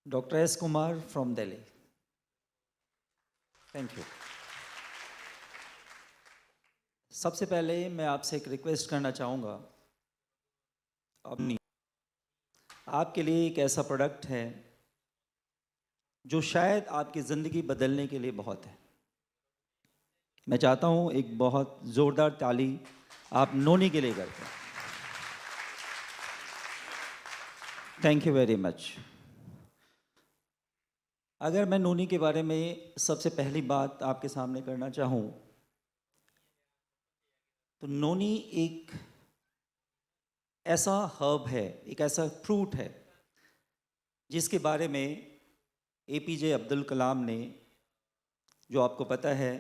Dr. S. Kumar from Delhi. Thank you. सबसे पहले मैं आपसे एक रिक्वेस्ट करना चाहूँगा। अपनी आपके लिए एक ऐसा प्रोडक्ट है जो शायद आपकी ज़िंदगी बदलने के लिए बहुत है। मैं चाहता हूँ एक बहुत ज़ोरदार ताली आप नोनी के लिए करते हैं। Thank you very much. अगर मैं नोनी के बारे में सबसे पहली बात आपके सामने करना चाहूँ तो नोनी एक ऐसा हर्ब है, एक ऐसा फ्रूट है जिसके बारे में एपीजे अब्दुल कलाम ने, जो आपको पता है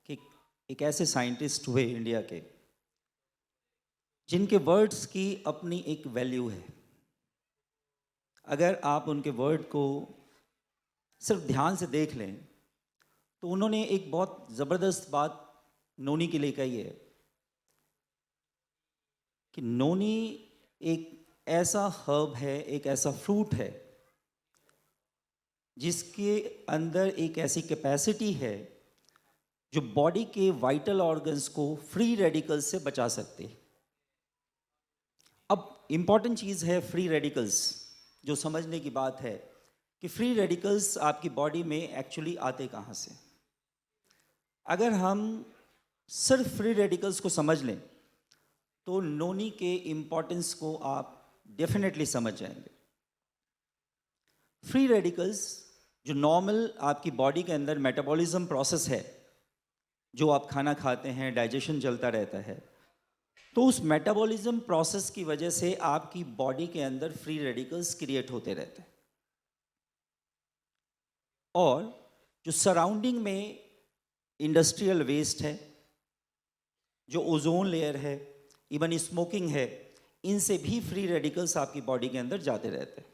कि एक ऐसे साइंटिस्ट हुए इंडिया के जिनके वर्ड्स की अपनी एक वैल्यू है। अगर आप उनके वर्ड को सिर्फ ध्यान से देख लें तो उन्होंने एक बहुत ज़बरदस्त बात नोनी के लिए कही है कि नोनी एक ऐसा हर्ब है, एक ऐसा फ्रूट है जिसके अंदर एक ऐसी कैपेसिटी है जो बॉडी के वाइटल ऑर्गन्स को फ्री रेडिकल्स से बचा सकते हैं। अब इम्पॉर्टेंट चीज़ है फ्री रेडिकल्स, जो समझने की बात है कि फ्री रेडिकल्स आपकी बॉडी में एक्चुअली आते कहाँ से। अगर हम सिर्फ फ्री रेडिकल्स को समझ लें तो नोनी के इम्पॉर्टेंस को आप डेफिनेटली समझ जाएंगे। फ्री रेडिकल्स जो नॉर्मल आपकी बॉडी के अंदर मेटाबॉलिज्म प्रोसेस है, जो आप खाना खाते हैं, डाइजेशन चलता रहता है, तो उस मेटाबॉलिज्म प्रोसेस की वजह से आपकी बॉडी के अंदर फ्री रेडिकल्स क्रिएट होते रहते हैं। और जो सराउंडिंग में इंडस्ट्रियल वेस्ट है, जो ओजोन लेयर है, इवन स्मोकिंग है, इनसे भी फ्री रेडिकल्स आपकी बॉडी के अंदर जाते रहते हैं।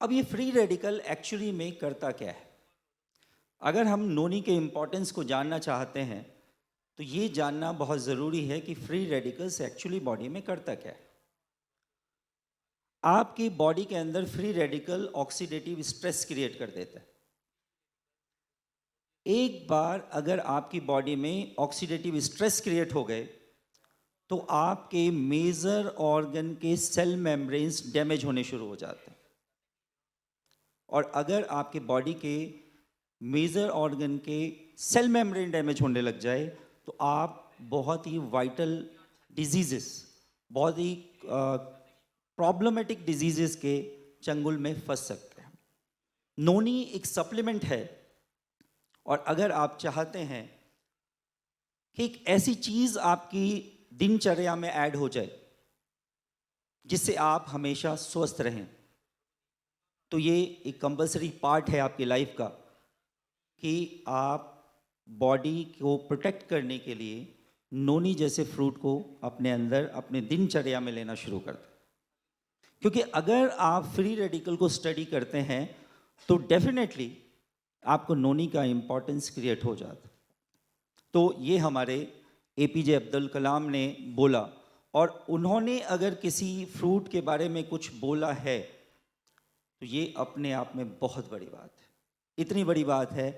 अब ये फ्री रेडिकल एक्चुअली में करता क्या है? अगर हम नोनी के इम्पोर्टेंस को जानना चाहते हैं तो ये जानना बहुत ज़रूरी है कि फ्री रेडिकल्स एक्चुअली बॉडी में करता क्या है। आपकी बॉडी के अंदर free radical oxidative stress create कर देता है। एक बार अगर आपकी बॉडी में ऑक्सीडेटिव स्ट्रेस क्रिएट हो गए तो आपके मेजर ऑर्गन के सेल मेम्ब्रेन्स डैमेज होने शुरू हो जाते हैं। और अगर आपके बॉडी के मेजर ऑर्गन के सेल मेम्ब्रेन डैमेज होने लग जाए तो आप बहुत ही वाइटल डिजीजेस, बहुत ही प्रॉब्लमेटिक डिजीजेस के चंगुल में फंस सकते हैं। नोनी एक सप्लीमेंट है और अगर आप चाहते हैं कि एक ऐसी चीज़ आपकी दिनचर्या में ऐड हो जाए जिससे आप हमेशा स्वस्थ रहें, तो ये एक कंपलसरी पार्ट है आपकी लाइफ का कि आप बॉडी को प्रोटेक्ट करने के लिए नोनी जैसे फ्रूट को अपने अंदर अपने दिनचर्या में लेना शुरू कर दें। क्योंकि अगर आप फ्री रेडिकल को स्टडी करते हैं तो डेफिनेटली आपको नोनी का इम्पोर्टेंस क्रिएट हो जाता। तो ये हमारे एपीजे अब्दुल कलाम ने बोला, और उन्होंने अगर किसी फ्रूट के बारे में कुछ बोला है तो ये अपने आप में बहुत बड़ी बात है। इतनी बड़ी बात है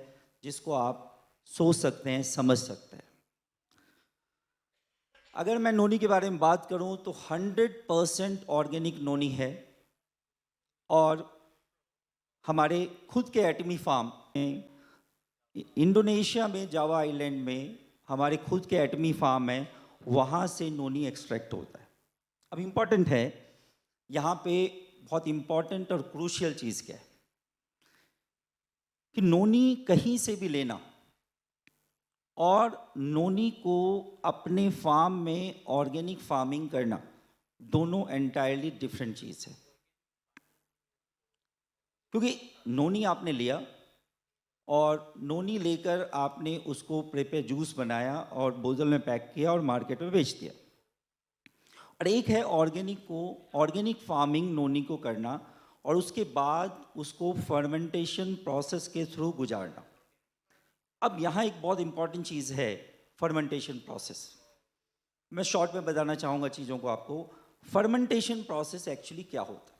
जिसको आप सोच सकते हैं, समझ सकते हैं। अगर मैं नोनी के बारे में बात करूं तो 100% ऑर्गेनिक नोनी है। और हमारे खुद के एटमी फार्म में, इंडोनेशिया में जावा आइलैंड में हमारे खुद के एटमी फार्म है, वहाँ से नोनी एक्सट्रैक्ट होता है। अब इम्पॉर्टेंट है यहाँ पे, बहुत इम्पॉर्टेंट और क्रूशियल चीज़ क्या है कि नोनी कहीं से भी लेना और नोनी को अपने फार्म में ऑर्गेनिक फार्मिंग करना, दोनों एंटायरली डिफरेंट चीज़ है। क्योंकि नोनी आपने लिया और नोनी लेकर आपने उसको प्रेपर जूस बनाया और बोतल में पैक किया और मार्केट में बेच दिया। और एक है ऑर्गेनिक फार्मिंग नोनी को करना और उसके बाद उसको फर्मेंटेशन प्रोसेस के थ्रू गुजारना। अब यहाँ एक बहुत इंपॉर्टेंट चीज़ है फर्मेंटेशन प्रोसेस। मैं शॉर्ट में बताना चाहूँगा चीज़ों को आपको। फर्मेंटेशन प्रोसेस एक्चुअली क्या होता है?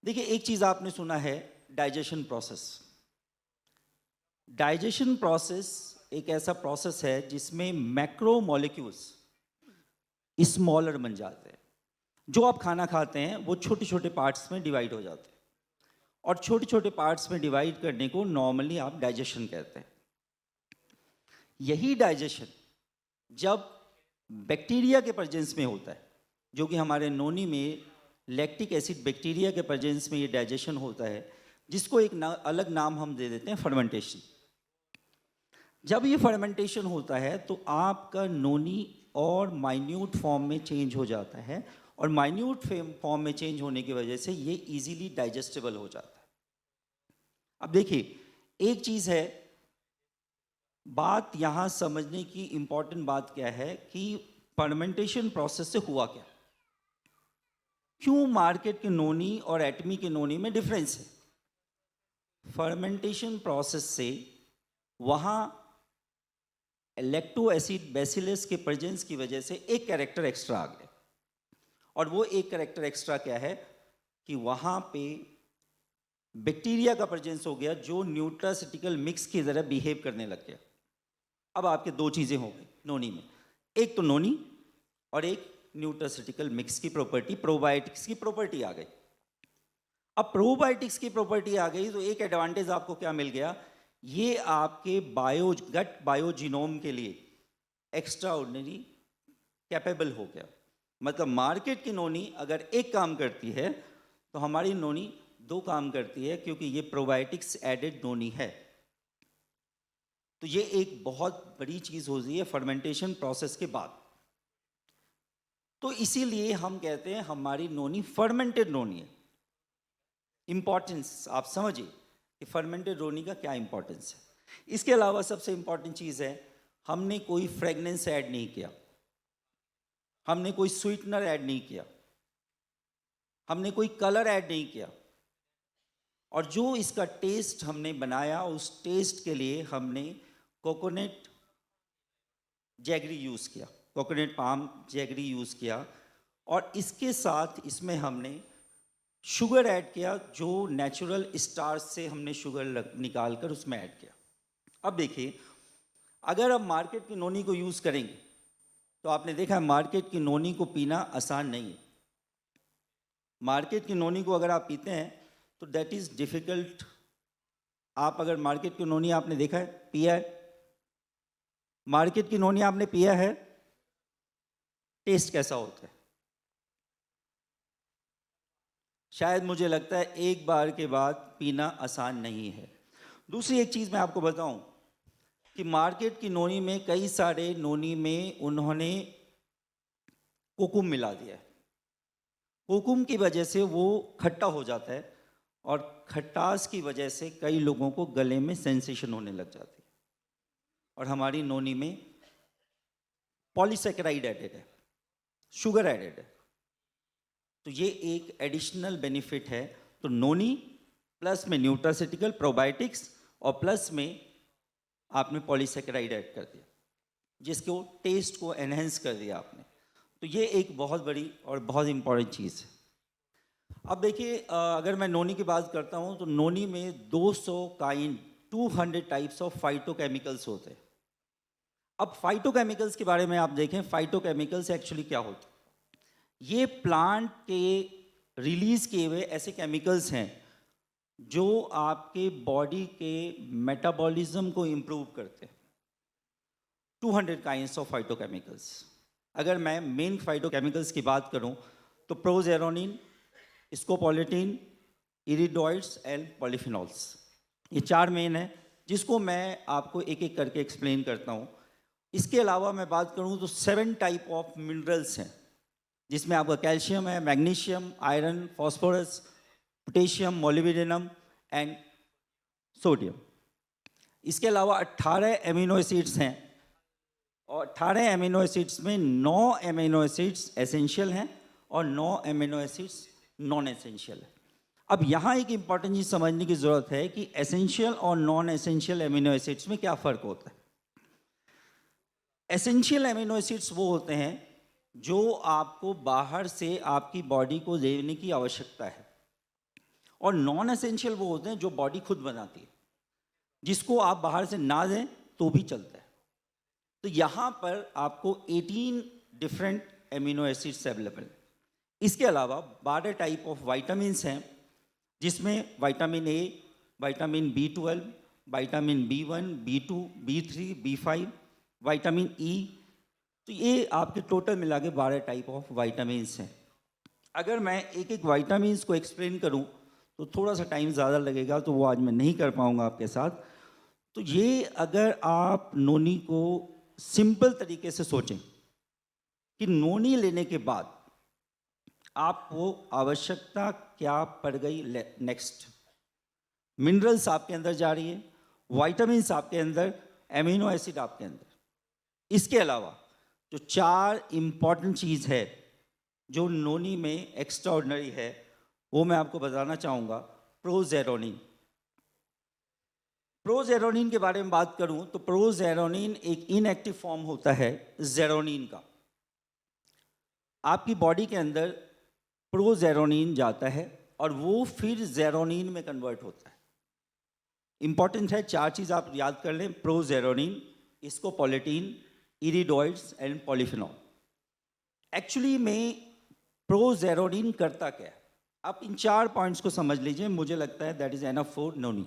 देखिए, एक चीज़ आपने सुना है, डाइजेशन प्रोसेस। डाइजेशन प्रोसेस एक ऐसा प्रोसेस है जिसमें मैक्रो मॉलिक्यूल्स स्मॉलर बन जाते हैं। जो आप खाना खाते हैं वो छोटे छोटे पार्ट्स में डिवाइड हो जाते हैं, और छोटे छोटे पार्ट्स में डिवाइड करने को नॉर्मली आप डाइजेशन कहते हैं। यही डाइजेशन जब बैक्टीरिया के प्रेजेंस में होता है, जो कि हमारे नोनी में लैक्टिक एसिड बैक्टीरिया के प्रेजेंस में ये डाइजेशन होता है, जिसको एक अलग नाम हम दे देते हैं फर्मेंटेशन। जब ये फर्मेंटेशन होता है तो आपका नोनी और माइन्यूट फॉर्म में चेंज हो जाता है, और माइन्यूट फॉर्म में चेंज होने की वजह से ये इजीली डाइजेस्टेबल हो जाता है। अब देखिए, एक चीज़ है, बात यहाँ समझने की इम्पॉर्टेंट बात क्या है कि फर्मेंटेशन प्रोसेस से हुआ क्या, क्यों मार्केट के नोनी और एटमी के नोनी में डिफरेंस है। फर्मेंटेशन प्रोसेस से वहाँ लैक्टो एसिड बैसिलस के प्रेजेंस की वजह से एक कैरेक्टर एक्स्ट्रा आ गया, और वो एक कैरेक्टर एक्स्ट्रा क्या है कि वहाँ पे बैक्टीरिया का प्रेजेंस हो गया, जो न्यूट्रासिटिकल मिक्स की तरह बिहेव करने लग गया। अब आपके दो चीज़ें हो गई नोनी में, एक तो नोनी और एक न्यूट्रासिटिकल मिक्स की प्रॉपर्टी, प्रोबायोटिक्स की प्रॉपर्टी आ गई। अब प्रोबायोटिक्स की प्रॉपर्टी आ गई तो एक एडवांटेज आपको क्या मिल गया, ये आपके गट बायोजीनोम के लिए एक्स्ट्रा ऑर्डिनरी कैपेबल हो गया। मतलब मार्केट की नोनी अगर एक काम करती है तो हमारी नोनी दो काम करती है, क्योंकि ये प्रोबायोटिक्स एडेड नोनी है। तो ये एक बहुत बड़ी चीज़ होती है फर्मेंटेशन प्रोसेस के बाद। तो इसीलिए हम कहते हैं हमारी नोनी फर्मेंटेड नोनी है। इंपॉर्टेंस आप समझिए कि फर्मेंटेड नोनी का क्या इंपॉर्टेंस है। इसके अलावा सबसे इंपॉर्टेंट चीज़ है, हमने कोई फ्रेगनेंस ऐड नहीं किया, हमने कोई स्वीटनर ऐड नहीं किया, हमने कोई कलर ऐड नहीं किया, और जो इसका टेस्ट हमने बनाया उस टेस्ट के लिए हमने कोकोनट जैगरी यूज़ किया, कोकोनट पाम जैगरी यूज़ किया, और इसके साथ इसमें हमने शुगर ऐड किया, जो नेचुरल स्टार्च से हमने शुगर निकाल कर उसमें ऐड किया। अब देखिए, अगर आप मार्केट की नोनी को यूज़ करेंगे तो आपने देखा है मार्केट की नोनी को पीना आसान नहीं है। मार्केट की नोनी को अगर आप पीते हैं तो दैट इज़ डिफ़िकल्ट। आप अगर मार्केट की नोनी आपने देखा है, पिया है, मार्केट की नोनी आपने पिया है, टेस्ट कैसा होता है? शायद मुझे लगता है एक बार के बाद पीना आसान नहीं है। दूसरी एक चीज़ मैं आपको बताऊं कि मार्केट की नोनी में कई सारे नोनी में उन्होंने कोकुम मिला दिया है। कोकुम की वजह से वो खट्टा हो जाता है, और खटास की वजह से कई लोगों को गले में सेंसेशन होने लग जाती है। और हमारी नोनी में पॉलीसैकेराइड एडेड है, शुगर एडेड है, तो ये एक एडिशनल बेनिफिट है। तो नोनी प्लस में न्यूट्रासिटिकल प्रोबायोटिक्स और प्लस में आपने पॉलीसैकेराइड ऐड कर दिया, जिसको टेस्ट को एनहेंस कर दिया आपने। तो ये एक बहुत बड़ी और बहुत इंपॉर्टेंट चीज़ है। अब देखिए, अगर मैं नोनी की बात करता हूँ तो नोनी में 200 काइंड 200 टाइप्स ऑफ फाइटोकेमिकल्स होते हैं। अब फाइटोकेमिकल्स के बारे में आप देखें, फाइटोकेमिकल्स एक्चुअली क्या होते हैं? ये प्लांट के रिलीज किए हुए ऐसे केमिकल्स हैं जो आपके बॉडी के मेटाबॉलिज्म को इम्प्रूव करते हैं। 200 काइंड्स ऑफ फाइटोकेमिकल्स। अगर मैं मेन फाइटोकेमिकल्स की बात करूं तो प्रोजेरोनिन, स्कोपोलेटिन, इरिडोइड्स एंड पॉलीफिनॉल्स, ये 4 मेन है, जिसको मैं आपको एक एक करके एक्सप्लेन करता हूं। इसके अलावा मैं बात करूं तो 7 टाइप ऑफ मिनरल्स हैं, जिसमें आपका कैल्शियम है, magnesium, iron, phosphorus, potassium, molybdenum and sodium. इसके अलावा 18 एमिनो एसिड्स हैं, और 18 एमिनो एसिड्स में 9 एमिनो एसिड्स एसेंशियल हैं और 9 एमिनो एसिड्स नॉन एसेंशियल है। अब यहाँ एक इंपॉर्टेंट चीज़ समझने की ज़रूरत है कि एसेंशियल और नॉन एसेंशियल एमिनो एसिड्स में क्या फ़र्क होता है। एसेंशियल एमिनो एसिड्स वो होते हैं जो आपको बाहर से आपकी बॉडी को देने की आवश्यकता है। और नॉन एसेंशियल वो होते हैं जो बॉडी खुद बनाती है, जिसको आप बाहर से ना दें तो भी चलता है। तो यहाँ पर आपको 18 डिफरेंट एमिनो एसिड्स अवेलेबल हैं। इसके अलावा 12 टाइप ऑफ वाइटामिन्स हैं, जिसमें vitamin A, vitamin B12, vitamin B1, B2, B3, B5, vitamin E. तो ये आपके टोटल मिला के 12 टाइप ऑफ वाइटामिन्स हैं। अगर मैं एक एक वाइटामिन्स को एक्सप्लेन करूं तो थोड़ा सा टाइम ज़्यादा लगेगा, तो वो आज मैं नहीं कर पाऊंगा आपके साथ। तो ये अगर आप नोनी को सिंपल तरीके से सोचें कि नोनी लेने के बाद आपको आवश्यकता क्या पड़ गई, नेक्स्ट मिनरल्स आपके अंदर जा रही है, वाइटामिन्स आपके अंदर, एमिनो एसिड आपके अंदर। इसके अलावा जो 4 इम्पॉर्टेंट चीज़ है जो नोनी में एक्स्ट्रा ऑर्डिनरी है, वो मैं आपको बताना चाहूँगा। प्रोजेरोनिन। प्रोजेरोनिन के बारे में बात करूँ तो प्रोजेरोनिन एक इनएक्टिव फॉर्म होता है जेरोनिन का। आपकी बॉडी के अंदर प्रोजेरोनिन जाता है और वो फिर जेरोनिन में कन्वर्ट होता है। इंपॉर्टेंट है, 4 चीज़ आप याद कर लें। प्रोजेरोनिन, स्कोपोलेटिन, इरिडोइड्स एंड पॉलीफिनॉल। एक्चुअली में प्रोजेरोनिन करता क्या है, आप इन 4 पॉइंट्स को समझ लीजिए, मुझे लगता है दैट इज एनफ फॉर नोनी।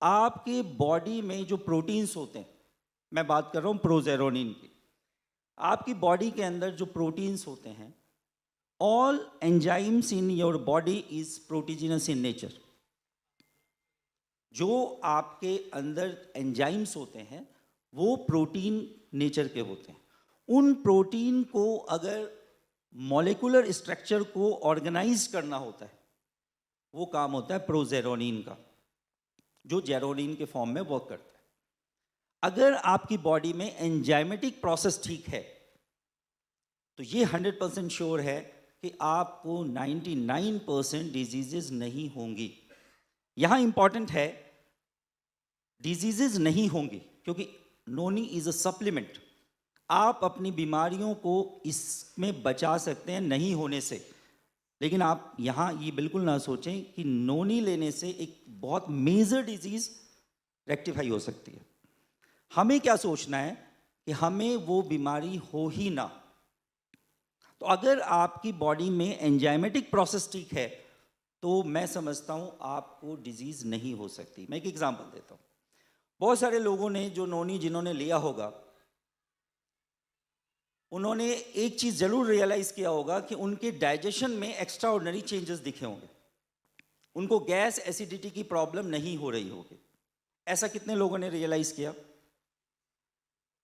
आपके बॉडी में जो प्रोटीन्स होते हैं, मैं बात कर रहा हूँ प्रोजेरोनिन की, आपकी बॉडी के अंदर जो प्रोटीन्स होते हैं, all enzymes in your body is proteinaceous in nature. जो आपके अंदर एंजाइम्स होते हैं वो प्रोटीन नेचर के होते हैं। उन प्रोटीन को अगर मॉलिक्यूलर स्ट्रक्चर को ऑर्गेनाइज करना होता है, वो काम होता है प्रोजेरोनिन का, जो जेरोनिन के फॉर्म में वर्क करता है। अगर आपकी बॉडी में एंजाइमेटिक प्रोसेस ठीक है तो ये 100% श्योर है कि आपको 99% डिजीजेस नहीं होंगी। यहां इंपॉर्टेंट है, डिजीजेस नहीं होंगी क्योंकि नोनी इज अ सप्लीमेंट। आप अपनी बीमारियों को इसमें बचा सकते हैं नहीं होने से, लेकिन आप यहाँ ये बिल्कुल ना सोचें कि नोनी लेने से एक बहुत मेजर डिजीज रेक्टिफाई हो सकती है। हमें क्या सोचना है कि हमें वो बीमारी हो ही ना। तो अगर आपकी बॉडी में एंजाइमेटिक प्रोसेस ठीक है तो मैं समझता हूँ आपको डिजीज नहीं हो सकती। मैं एक एग्जांपल देता हूँ। बहुत सारे लोगों ने जो नोनी जिन्होंने लिया होगा, उन्होंने एक चीज जरूर रियलाइज किया होगा कि उनके डाइजेशन में एक्स्ट्रा ऑर्डिनरी चेंजेस दिखे होंगे। उनको गैस एसिडिटी की प्रॉब्लम नहीं हो रही होगी। ऐसा कितने लोगों ने रियलाइज किया?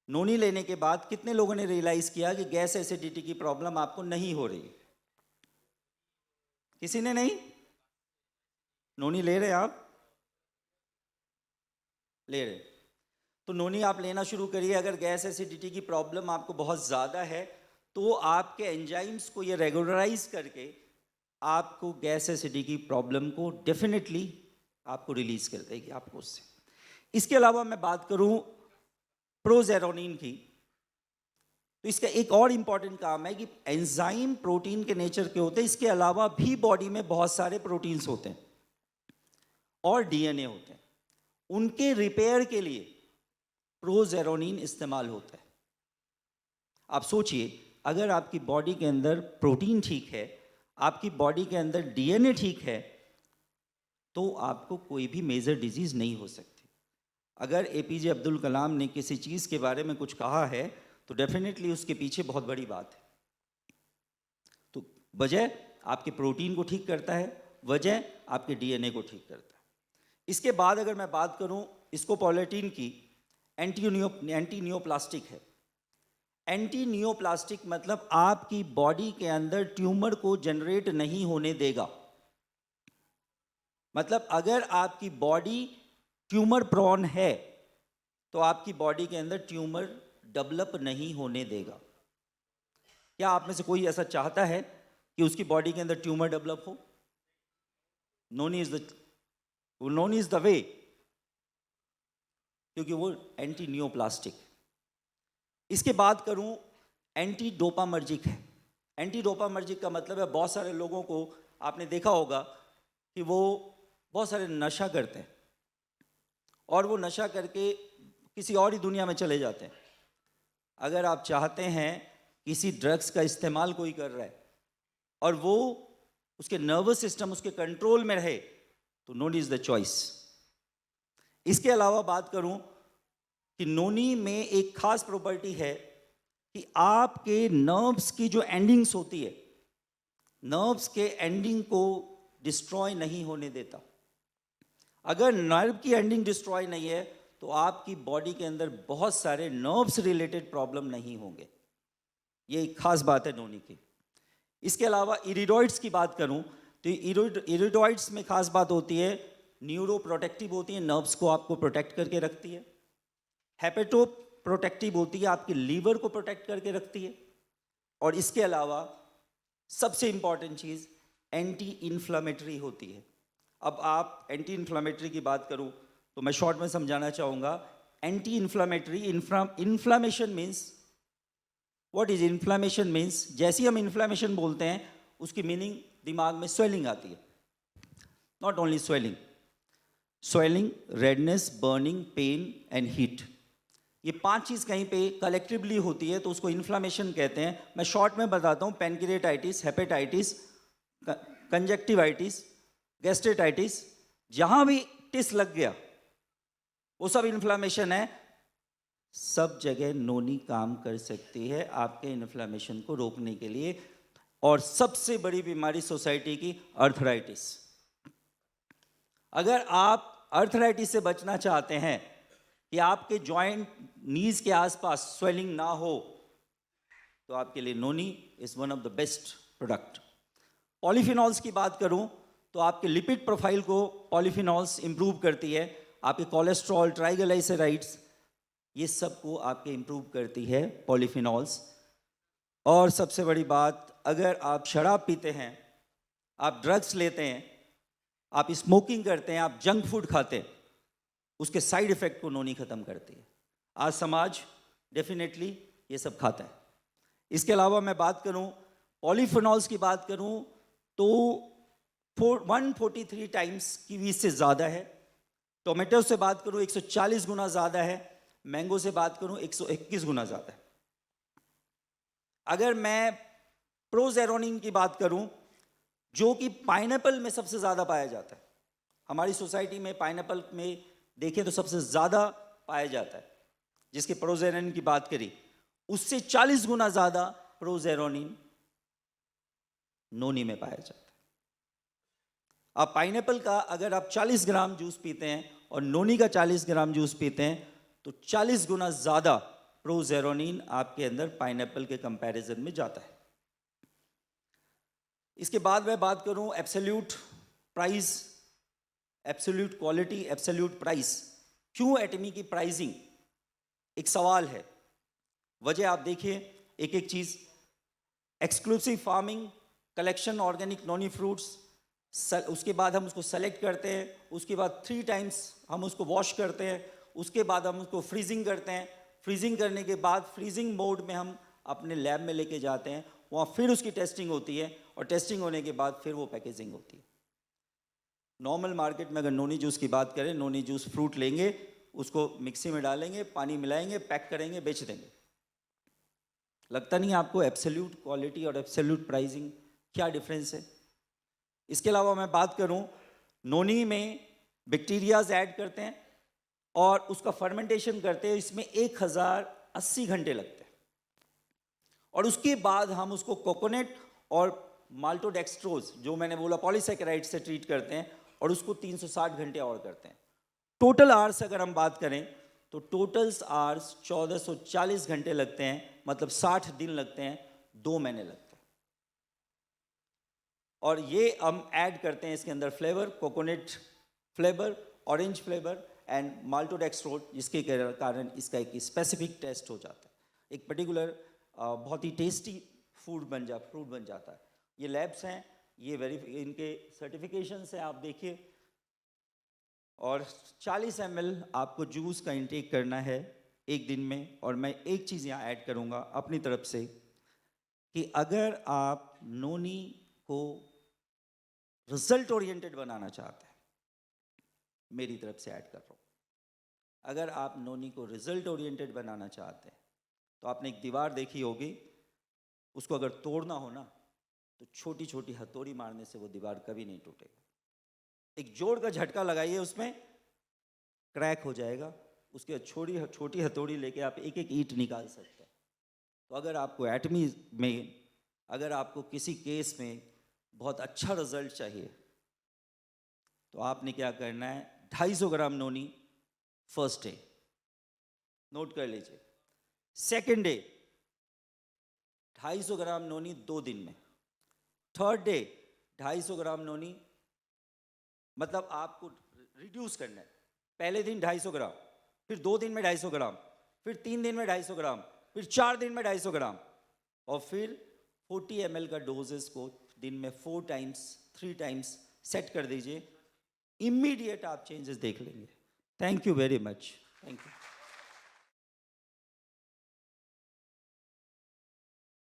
नोनी लेने के बाद कितने लोगों ने रियलाइज किया कि गैस एसिडिटी की प्रॉब्लम आपको नहीं हो रही? किसी ने नहीं? नोनी ले रहे आप? ले रहे। तो नोनी आप लेना शुरू करिए। अगर गैस एसिडिटी की प्रॉब्लम आपको बहुत ज़्यादा है तो आपके एंजाइम्स को ये रेगुलराइज करके आपको गैस एसिडिटी की प्रॉब्लम को डेफिनेटली आपको रिलीज कर देगी आपको उससे। इसके अलावा मैं बात करूं प्रोजेरोनिन की, तो इसका एक और इम्पॉर्टेंट काम है कि एंजाइम प्रोटीन के नेचर के होते हैं। इसके अलावा भी बॉडी में बहुत सारे प्रोटीन्स होते हैं और डीएनए होते हैं। उनके रिपेयर के लिए प्रोजेरोनिन इस्तेमाल होता है। आप सोचिए, अगर आपकी बॉडी के अंदर प्रोटीन ठीक है, आपकी बॉडी के अंदर डीएनए ठीक है, तो आपको कोई भी मेजर डिजीज नहीं हो सकती। अगर एपीजे अब्दुल कलाम ने किसी चीज़ के बारे में कुछ कहा है तो डेफिनेटली उसके पीछे बहुत बड़ी बात है। तो वजह आपके प्रोटीन को ठीक करता है, वजह आपके डीएनए को ठीक करता है। इसके बाद अगर मैं बात करूं स्कोपोलेटिन की, एंटी नियोप्लास्टिक है। एंटी नियोप्लास्टिक मतलब आपकी बॉडी के अंदर ट्यूमर को जनरेट नहीं होने देगा। मतलब अगर आपकी बॉडी ट्यूमर प्रोन है तो आपकी बॉडी के अंदर ट्यूमर डेवलप नहीं होने देगा। क्या आप में से कोई ऐसा चाहता है कि उसकी बॉडी के अंदर ट्यूमर डेवलप हो? नोनी इज द वे, क्योंकि वो एंटी नियोप्लास्टिक। इसके बाद करूं एंटी डोपामर्जिक है। एंटी डोपामर्जिक का मतलब है बहुत सारे लोगों को आपने देखा होगा कि वो बहुत सारे नशा करते हैं और वो नशा करके किसी और ही दुनिया में चले जाते हैं। अगर आप चाहते हैं किसी ड्रग्स का इस्तेमाल कोई कर रहा है और वो उसके नर्वस सिस्टम उसके कंट्रोल में रहे, तो नोनी इज द चॉइस। इसके अलावा बात करूं कि नोनी में एक खास प्रॉपर्टी है कि आपके नर्व्स की जो एंडिंग्स होती है, नर्व्स के एंडिंग को डिस्ट्रॉय नहीं होने देता। अगर नर्व की एंडिंग डिस्ट्रॉय नहीं है तो आपकी बॉडी के अंदर बहुत सारे नर्व्स रिलेटेड प्रॉब्लम नहीं होंगे। ये एक खास बात है नोनी की। इसके अलावा इरिडॉइड्स की बात करूं तो इरिडॉइड्स में खास बात होती है, न्यूरो प्रोटेक्टिव होती है, नर्व्स को आपको प्रोटेक्ट करके रखती है। हेपेटो प्रोटेक्टिव होती है, आपके लीवर को प्रोटेक्ट करके रखती है। और इसके अलावा सबसे इंपॉर्टेंट चीज एंटी इन्फ्लामेटरी होती है। अब आप एंटी इन्फ्लामेटरी की बात करूं तो मैं शॉर्ट में समझाना चाहूंगा। Anti inflammatory, inflammation means, what is inflammation means, जैसे ही हम इन्फ्लामेशन बोलते हैं उसकी मीनिंग दिमाग में स्वेलिंग आती है। Not only swelling, swelling, redness, burning, pain and heat, ये 5 चीज कहीं पे कलेक्टिवली होती है तो उसको इन्फ्लामेशन कहते हैं। मैं शॉर्ट में बताता हूँ, पैनक्रिएटाइटिस, हेपेटाइटिस, कंजक्टिवाइटिस, गैस्ट्रेटाइटिस, जहां भी टिस लग गया वो सब इन्फ्लामेशन है। सब जगह नोनी काम कर सकती है आपके इन्फ्लामेशन को रोकने के लिए। और सबसे बड़ी बीमारी सोसाइटी की, अर्थराइटिस। अगर आप अर्थराइटिस से बचना चाहते हैं कि आपके जॉइंट, नीज के आसपास स्वेलिंग ना हो, तो आपके लिए noni is one of the best product. Polyphenols की बात करूं तो आपके लिपिड प्रोफाइल को पॉलीफिनॉल्स इंप्रूव करती है। आपके कोलेस्ट्रॉल, ट्राइग्लिसराइड्स, ये सब को आपके इंप्रूव करती है पॉलीफिनॉल्स। और सबसे बड़ी बात, अगर आप शराब पीते हैं, आप ड्रग्स लेते हैं, आप स्मोकिंग करते हैं, आप जंक फूड खाते हैं, उसके साइड इफेक्ट को नोनी खत्म करती है। आज समाज डेफिनेटली ये सब खाता है। इसके अलावा मैं बात करूं, पॉलीफिनॉल्स की बात करूं तो 143 टाइम्स कीवी से ज़्यादा है। टोमेटो से बात करूं 140 गुना ज़्यादा है। मैंगो से बात करूं 121 गुना ज़्यादा है। अगर मैं प्रोजेरोनिन की बात करूं, जो कि पाइनएप्पल में सबसे ज़्यादा पाया जाता है, हमारी सोसाइटी में पाइनएप्पल में देखें तो सबसे ज़्यादा पाया जाता है, जिसके प्रोजेरोनिन की बात करी, उससे 40 गुना ज़्यादा प्रोजेरोनिन नोनी में पाया जाता है। आप पाइनएप्पल का अगर आप 40 ग्राम जूस पीते हैं और नोनी का 40 ग्राम जूस पीते हैं तो 40 गुना ज़्यादा प्रोजेरोनिन आपके अंदर पाइनएप्पल के कंपैरिजन में जाता है। इसके बाद मैं बात करूं absolute price, absolute quality, absolute price. क्यों एटमी की प्राइसिंग एक सवाल है। वजह आप देखिए, एक एक चीज, एक्सक्लूसिव फार्मिंग, कलेक्शन ऑर्गेनिक नोनी फ्रूट्स, उसके बाद हम उसको सेलेक्ट करते हैं, उसके बाद 3 टाइम्स हम उसको वॉश करते हैं, उसके बाद हम उसको फ्रीजिंग करते हैं, फ्रीजिंग करने के बाद फ्रीजिंग मोड में हम अपने लैब में लेके जाते हैं, वहाँ फिर उसकी टेस्टिंग होती है और टेस्टिंग होने के बाद फिर वो पैकेजिंग होती है। नॉर्मल मार्केट में अगर नोनी जूस की बात करें, नोनी जूस फ्रूट लेंगे, उसको मिक्सी में डालेंगे, पानी मिलाएंगे, पैक करेंगे, बेच देंगे। लगता नहीं आपको एब्सोल्यूट क्वालिटी और एब्सोल्यूट प्राइसिंग क्या डिफरेंस है। इसके अलावा मैं बात करूं, नोनी में बैक्टीरियाज ऐड करते हैं और उसका फर्मेंटेशन करते हैं, इसमें 1080 घंटे लगते हैं और उसके बाद हम उसको कोकोनट और माल्टोडेक्सट्रोज, जो मैंने बोला पॉलीसैकेराइड से ट्रीट करते हैं और उसको 360 घंटे और करते हैं। टोटल आवर्स अगर हम बात करें तो टोटल्स आवर्स 1440 घंटे लगते हैं, मतलब 60 दिन लगते हैं, 2 महीने लगते हैं। और ये हम ऐड करते हैं इसके अंदर flavour, coconut flavour, orange flavour and maltodextrose, जिसके कारण इसका एक स्पेसिफिक टेस्ट हो जाता है, एक पर्टिकुलर बहुत ही टेस्टी फ्रूट बन जाता है। ये लैब्स हैं, ये इनके सर्टिफिकेशंस हैं, आप देखिए। और 40 ml आपको जूस का इंटेक करना है एक दिन में। और मैं एक चीज़ यहाँ ऐड करूँगा अपनी तरफ से कि अगर आप नोनी को रिजल्ट ओरिएंटेड बनाना चाहते हैं, मेरी तरफ से ऐड कर रहा हूँ, अगर आप नोनी को रिजल्ट ओरिएंटेड बनाना चाहते हैं तो आपने एक दीवार देखी होगी, उसको अगर तोड़ना हो ना तो छोटी छोटी हथौड़ी मारने से वो दीवार कभी नहीं टूटेगा। एक जोर का झटका लगाइए, उसमें क्रैक हो जाएगा, उसके बाद छोटी हथौड़ी लेके आप एक एक ईंट निकाल सकते हैं। तो अगर आपको एटमी में, अगर आपको किसी केस में बहुत अच्छा रिजल्ट चाहिए तो आपने क्या करना है, 250 ग्राम नोनी फर्स्ट डे, नोट कर लीजिए। सेकेंड डे 250 ग्राम नोनी 2 दिन में। थर्ड डे 250 ग्राम नोनी, मतलब आपको रिड्यूस करना है। पहले दिन 250 ग्राम, फिर 2 दिन में 250 ग्राम, फिर 3 दिन में 250 ग्राम, फिर 4 दिन में 250 ग्राम, और फिर 40 ml का डोजेस को दिन में 4 टाइम्स 3 टाइम्स सेट कर दीजिए। इमीडिएट आप चेंजेस देख लेंगे। Thank you very much. Thank you.